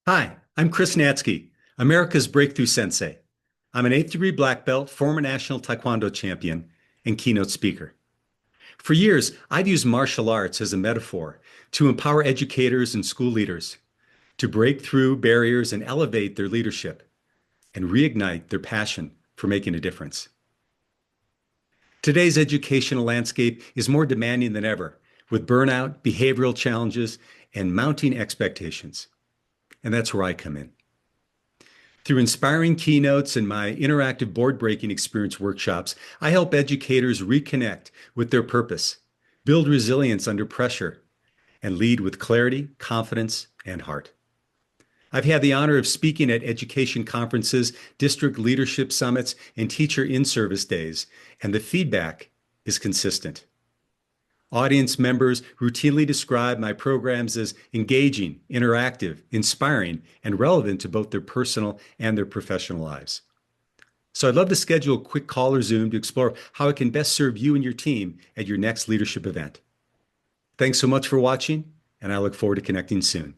Hi, I'm Chris Natzke, America's Breakthrough Sensei. I'm an eighth degree black belt, former national Taekwondo champion, and keynote speaker. For years, I've used martial arts as a metaphor to empower educators and school leaders to break through barriers and elevate their leadership and reignite their passion for making a difference. Today's educational landscape is more demanding than ever, with burnout, behavioral challenges, and mounting expectations. And that's where I come in. Through inspiring keynotes and my interactive board breaking experience workshops, I help educators reconnect with their purpose, build resilience under pressure, and lead with clarity, confidence, and heart. I've had the honor of speaking at education conferences, district leadership summits, and teacher in-service days, and the feedback is consistent. Audience members routinely describe my programs as engaging, interactive, inspiring, and relevant to both their personal and their professional lives. So I'd love to schedule a quick call or Zoom to explore how I can best serve you and your team at your next leadership event. Thanks so much for watching, and I look forward to connecting soon.